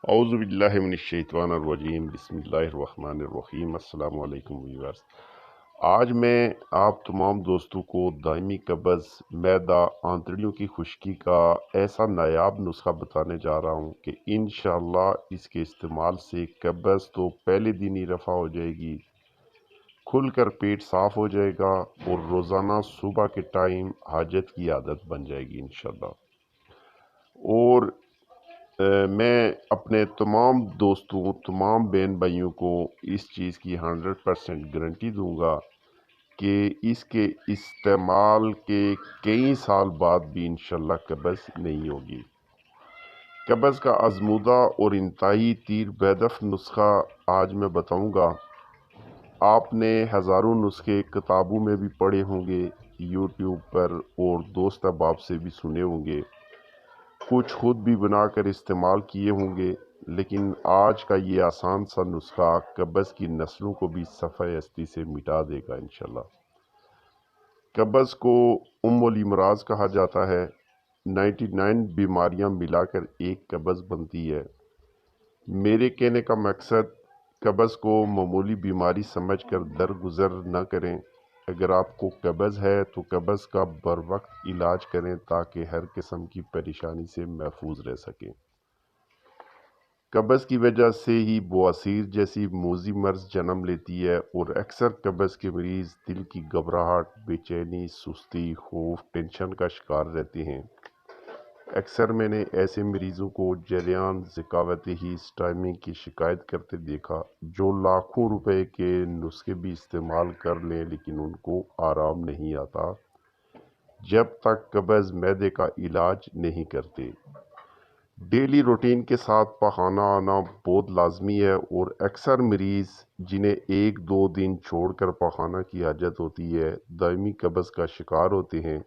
اعوذ باللہ من الشیطان الرجیم، بسم اللہ الرحمن الرحیم۔ السلام علیکم ویورز۔ آج میں آپ تمام دوستوں کو دائمی قبض، معدہ، آنتڑیوں کی خشکی کا ایسا نایاب نسخہ بتانے جا رہا ہوں کہ انشاءاللہ اس کے استعمال سے قبض تو پہلے دن ہی رفع ہو جائے گی، کھل کر پیٹ صاف ہو جائے گا اور روزانہ صبح کے ٹائم حاجت کی عادت بن جائے گی انشاءاللہ۔ اور میں اپنے تمام دوستوں، تمام بہن بھائیوں کو اس چیز کی 100% گارنٹی دوں گا کہ اس کے استعمال کے کئی سال بعد بھی انشاءاللہ قبض نہیں ہوگی۔ قبض کا آزمودہ اور انتہائی تیر بہدف نسخہ آج میں بتاؤں گا۔ آپ نے ہزاروں نسخے کتابوں میں بھی پڑھے ہوں گے، یوٹیوب پر، اور دوست احباب سے بھی سنے ہوں گے، کچھ خود بھی بنا کر استعمال کیے ہوں گے، لیکن آج کا یہ آسان سا نسخہ قبض کی نسلوں کو بھی صفحہ ہستی سے مٹا دے گا انشاءاللہ۔ قبض کو ام الامراض کہا جاتا ہے۔ 99 بیماریاں ملا کر ایک قبض بنتی ہے۔ میرے کہنے کا مقصد، قبض کو معمولی بیماری سمجھ کر درگزر نہ کریں۔ اگر آپ کو قبض ہے تو قبض کا بر وقت علاج کریں تاکہ ہر قسم کی پریشانی سے محفوظ رہ سکیں۔ قبض کی وجہ سے ہی بواسیر جیسی موذی مرض جنم لیتی ہے، اور اکثر قبض کے مریض دل کی گھبراہٹ، بے چینی، سستی، خوف، ٹینشن کا شکار رہتے ہیں۔ اکثر میں نے ایسے مریضوں کو جریان ذکاوت ہسٹامین کی شکایت کرتے دیکھا، جو لاکھوں روپے کے نسخے بھی استعمال کر لیں لیکن ان کو آرام نہیں آتا جب تک قبض معدے کا علاج نہیں کرتے۔ ڈیلی روٹین کے ساتھ پخانہ آنا بہت لازمی ہے، اور اکثر مریض جنہیں 1-2 دن چھوڑ کر پخانہ کی حاجت ہوتی ہے، دائمی قبض کا شکار ہوتے ہیں۔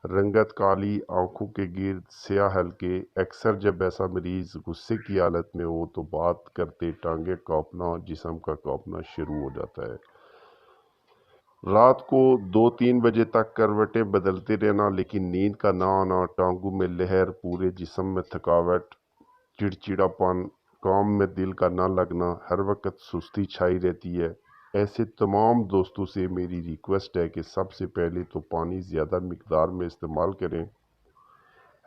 رنگت کالی، آنکھوں کے گرد سیاہ حلقے۔ اکثر جب ایسا مریض غصے کی حالت میں ہو تو بات کرتے ٹانگیں کانپنا، جسم کا کانپنا شروع ہو جاتا ہے۔ رات کو 2-3 بجے تک کروٹیں بدلتے رہنا لیکن نیند کا نہ آنا، ٹانگوں میں لہر، پورے جسم میں تھکاوٹ، چڑچڑاپن، کام میں دل کا نہ لگنا، ہر وقت سستی چھائی رہتی ہے۔ ایسے تمام دوستوں سے میری ریکویسٹ ہے کہ سب سے پہلے تو پانی زیادہ مقدار میں استعمال کریں۔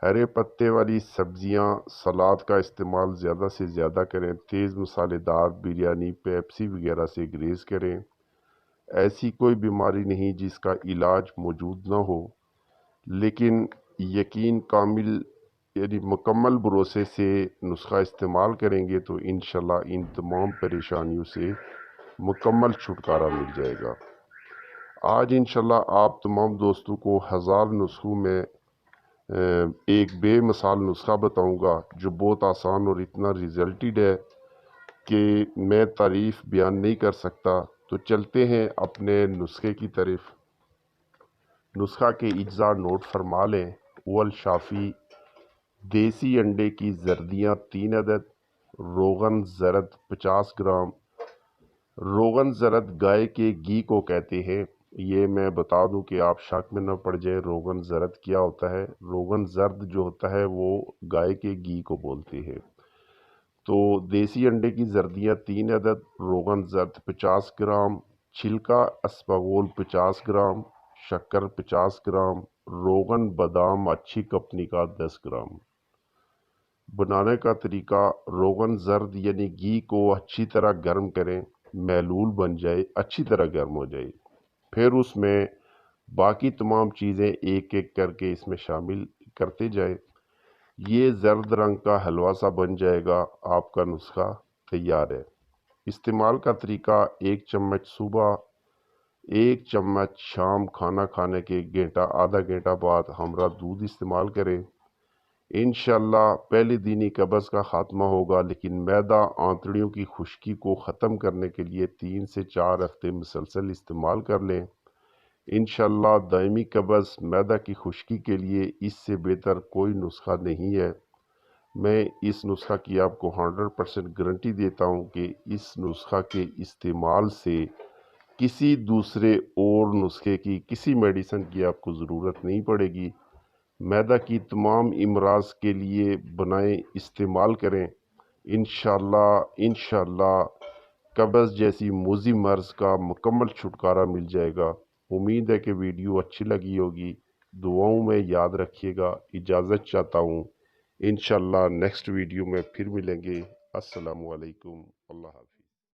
ہرے پتے والی سبزیاں، سلاد کا استعمال زیادہ سے زیادہ کریں۔ تیز مسالے دار بریانی، پیپسی وغیرہ سے گریز کریں۔ ایسی کوئی بیماری نہیں جس کا علاج موجود نہ ہو، لیکن یقین کامل یعنی مکمل بھروسے سے نسخہ استعمال کریں گے تو انشاءاللہ ان تمام پریشانیوں سے مکمل چھٹکارا مل جائے گا۔ آج انشاءاللہ آپ تمام دوستوں کو 1000 نسخوں میں ایک بے مثال نسخہ بتاؤں گا جو بہت آسان اور اتنا ریزلٹڈ ہے کہ میں تعریف بیان نہیں کر سکتا۔ تو چلتے ہیں اپنے نسخے کی طرف۔ نسخہ کے اجزاء نوٹ فرما لیں۔ اول شافی، دیسی انڈے کی زردیاں 3 عدد، روغن زرد 50 گرام۔ روغن زرد گائے کے گھی کو کہتے ہیں۔ یہ میں بتا دوں کہ آپ شک میں نہ پڑ جائے، روغن زرد کیا ہوتا ہے۔ روغن زرد جو ہوتا ہے وہ گائے کے گھی کو بولتے ہیں۔ تو دیسی انڈے کی زردیاں 3 عدد، روغن زرد 50 گرام، چھلکا اسپغول 50 گرام، شکر 50 گرام، روغن بادام اچھی کمپنی کا 10 گرام۔ بنانے کا طریقہ، روغن زرد یعنی گھی کو اچھی طرح گرم کریں، محلول بن جائے، اچھی طرح گرم ہو جائے، پھر اس میں باقی تمام چیزیں ایک ایک کر کے اس میں شامل کرتے جائیں۔ یہ زرد رنگ کا حلوہ سا بن جائے گا، آپ کا نسخہ تیار ہے۔ استعمال کا طریقہ، 1 چمچ صبح، 1 چمچ شام کھانا کھانے کے آدھا گھنٹہ بعد ہمراہ دودھ استعمال کریں۔ انشاءاللہ پہلے دن ہی قبض کا خاتمہ ہوگا، لیکن معدہ آنتڑیوں کی خشکی کو ختم کرنے کے لیے 3 سے 4 ہفتے مسلسل استعمال کر لیں۔ انشاءاللہ دائمی قبض، معدہ کی خشکی کے لیے اس سے بہتر کوئی نسخہ نہیں ہے۔ میں اس نسخہ کی آپ کو 100% گارنٹی دیتا ہوں کہ اس نسخہ کے استعمال سے کسی دوسرے اور نسخے کی، کسی میڈیسن کی آپ کو ضرورت نہیں پڑے گی۔ معدہ کی تمام امراض کے لیے بنائیں، استعمال کریں۔ انشاءاللہ قبض جیسی موذی مرض کا مکمل چھٹکارا مل جائے گا۔ امید ہے کہ ویڈیو اچھی لگی ہوگی، دعاؤں میں یاد رکھیے گا۔ اجازت چاہتا ہوں، انشاءاللہ نیکسٹ ویڈیو میں پھر ملیں گے۔ السلام علیکم، اللہ حافظ۔